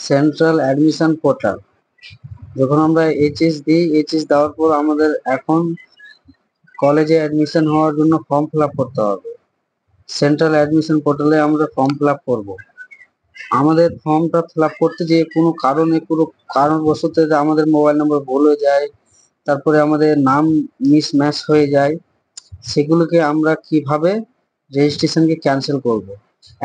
Central admission portal. যখন আমরা HS দিই, এইচএস দেওয়ার পর আমাদের এখন কলেজে অ্যাডমিশন হওয়ার জন্য ফর্ম ফিল আপ করতে হবে। সেন্ট্রাল অ্যাডমিশন পোর্টালে আমরা ফর্ম ফিল আপ করবো। আমাদের ফর্মটা ফিল আপ করতে যে কোনো কারণবশত আমাদের মোবাইল নম্বর ভুল হয়ে যায়, তারপরে আমাদের নাম মিসম্যাচ হয়ে যায়, সেগুলোকে আমরা কিভাবে রেজিস্ট্রেশনকে ক্যান্সেল করব।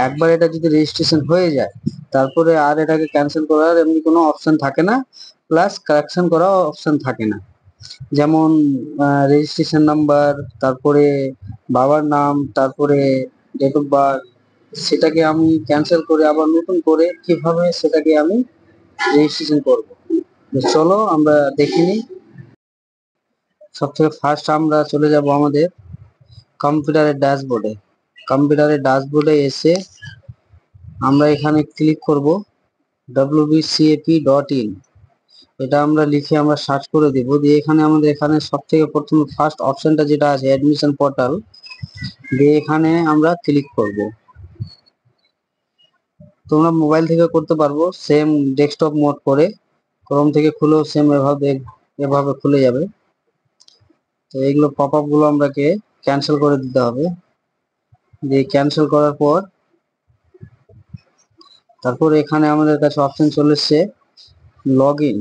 একবার এটা যদি রেজিস্ট্রেশন হয়ে যায়, তারপরে আর এটাকে ক্যান্সেল করার এমনি কোনো অপশন থাকে না, প্লাস কারেকশন করার অপশন থাকে না। যেমন রেজিস্ট্রেশন নাম্বার, তারপরে বাবার নাম, তারপরে ডেট অফ বার্থ, সেটাকে আমি ক্যান্সেল করে আবার নতুন করে কিভাবে সেটাকে আমি রেজিস্ট্রেশন করব। চলো আমরা দেখে নিই। সব থেকে ফার্স্ট আমরা চলে যাব আমাদের কম্পিউটারের ড্যাশবোর্ডে। কম্পিউটারের ড্যাশবোর্ডে এসে আমরা এখানে ক্লিক করব wbcap.in। এটা আমরা লিখে আমরা সার্চ করে দেব, দিয়ে এখানে আমাদের এখানে সব থেকে প্রথমে ফার্স্ট অপশনটা যেটা আছে অ্যাডমিশন পোর্টাল, দিয়ে এখানে আমরা ক্লিক করব। তোমরা মোবাইল থেকে করতে পারবো, সেম ডেস্কটপ মোড করে ক্রোম থেকে খুলেও সেম এভাবে খুলে যাবে। তো এইগুলো পপ আপ গুলো আমরাকে ক্যান্সেল করে দিতে হবে। দিয়ে ক্যান্সেল করার পর তারপর এখানে আমাদের কাছে অপশন চলে এসছে log in,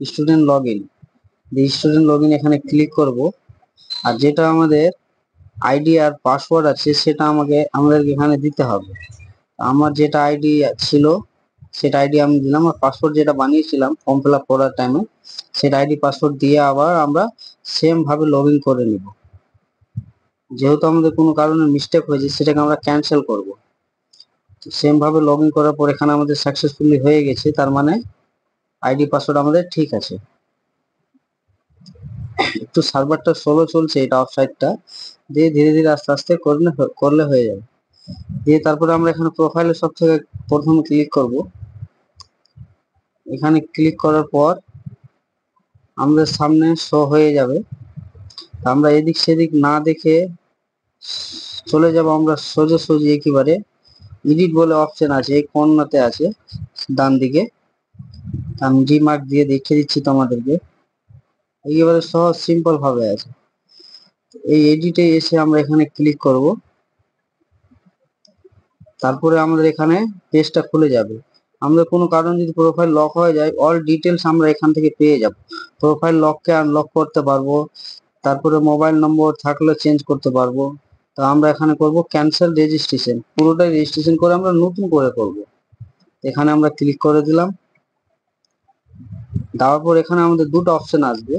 student log in. Student log in এখানে ক্লিক করব, আর যেটা আমাদের আইডি আর পাসওয়ার্ড আছে সেটা আমাদেরকে এখানে দিতে হবে। আমার যেটা আইডি ছিল সেটা আইডি আমি দিলাম, আর পাসওয়ার্ড যেটা বানিয়েছিলাম ফর্ম ফিল আপ করার টাইমে সেটা আইডি পাসওয়ার্ড দিয়ে আবার আমরা সেম ভাবে লগ ইন করে নিব। যেহেতু আমাদের কোনো কারণে মিস্টেক হয়েছে সেটাকে আমরা ক্যান্সেল করব। সেম ভাবে লগ ইন করার পর এখানে আমাদের সাকসেসফুলি হয়ে গেছে, তার মানে আইডি পাসওয়ার্ড আমাদের ঠিক আছে। একটু সার্ভারটা স্লো চলছে, এটা অফসাইটটা, দিয়ে ধীরে ধীরে আস্তে আস্তে করলে হয়ে যাবে। দিয়ে তারপরে আমরা এখানে প্রোফাইলে সব থেকে প্রথমে ক্লিক করব। এখানে ক্লিক করার পর আমাদের সামনে শো হয়ে যাবে। আমরা এদিক সেদিক না দেখে চলে যাব আমরা সোজাসুজি একেবারে এডিট বলে অপশন আছে, এই কর্নারতে আছে ডান দিকে। আমি রিমার্ক দিয়ে দেখিয়ে দিচ্ছি তোমাদেরকে, একেবারে সহজ সিম্পল ভাবে আছে। এই এডিটে এসে আমরা এখানে ক্লিক করব, তারপরে আমাদের এখানে পেজটা খুলে যাবে। আমাদের কোনো কারণ যদি প্রোফাইল লক হয়ে যায়, অল ডিটেলস আমরা এখান থেকে পেয়ে যাব। প্রোফাইল লককে আনলক করতে পারবো, তারপরে মোবাইল নম্বর থাকলে চেঞ্জ করতে পারবো। তো আমরা এখানে করব ক্যান্সেল রেজিস্ট্রেশন, পুরোটাই রেজিস্ট্রেশন করে আমরা নতুন করে করব। এখানে আমরা ক্লিক করে দিলাম। দেওয়ার পর এখানে আমাদের দুটো অপশন আসবে,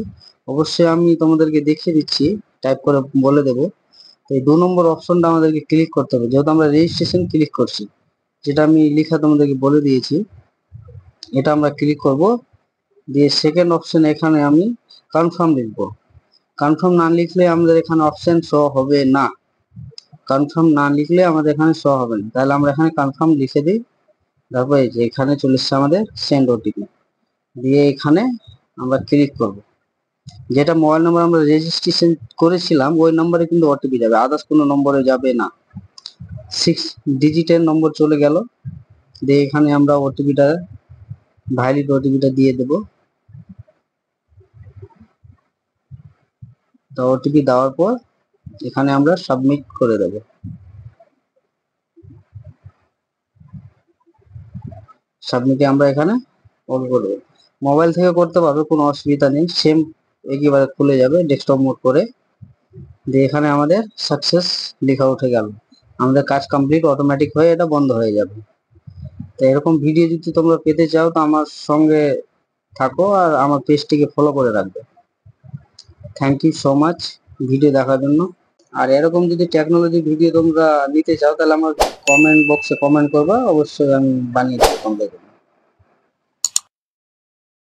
অবশ্যই আমি তোমাদেরকে দেখিয়ে দিচ্ছি, টাইপ করে বলে দেবো। এই 2 নম্বর অপশনটা আমাদেরকে ক্লিক করতে হবে, যেহেতু আমরা রেজিস্ট্রেশন ক্লিক করছি, যেটা আমি লেখা তোমাদেরকে বলে দিয়েছি। এটা আমরা ক্লিক করব, দিয়ে সেকেন্ড অপশন এখানে আমি কনফার্ম লিখব। কনফার্ম না লিখলে আমাদের এখানে অপশন শো হবে না, কনফার্ম না লিখলে আমাদের এখানে শো হবে না। তাহলে আমরা এখানে কনফার্ম লিখে দিই, তারপর এই যে এখানে চলে এসছে আমাদের সেন্ড ওটিপি, দিয়ে এখানে আমরা ক্লিক করব। যেটা মোবাইল নাম্বার আমরা রেজিস্ট্রেশন করেছিলাম ওই নম্বরে কিন্তু ওটিপি যাবে, আদার্স কোনো নম্বরে যাবে না। 6 ডিজিটের নম্বর চলে গেল। দিয়ে এখানে আমরা ওটিপিটা, ভ্যালিড ওটিপিটা দিয়ে দেব। তো ওটিপি দেওয়ার পর এখানে আমরা সাবমিট করে দেব। সাবমিটে আমরা এখানে অন করে দেব। মোবাইল থেকে করতে পারবে, কোনো অসুবিধা নেই, সেম একেবারে খুলে যাবে ডেস্কটপ মোড করে। দিয়ে এখানে আমাদের সাকসেস লেখা উঠে গেল, আমাদের কাজ কমপ্লিট, অটোমেটিক হয়ে এটা বন্ধ হয়ে যাবে। তো এরকম ভিডিও যদি তোমরা পেতে চাও তো আমার সঙ্গে থাকো আর আমার পেজটিকে ফলো করে রাখবে। Thank you so much video দেখার জন্য। আর এরকম যদি টেকনোলজি ভিডিও তোমরা নিতে চাও তাহলে আমার কমেন্ট বক্সে কমেন্ট করবা, অবশ্যই আমি বানিয়ে দেবো তোমাদের।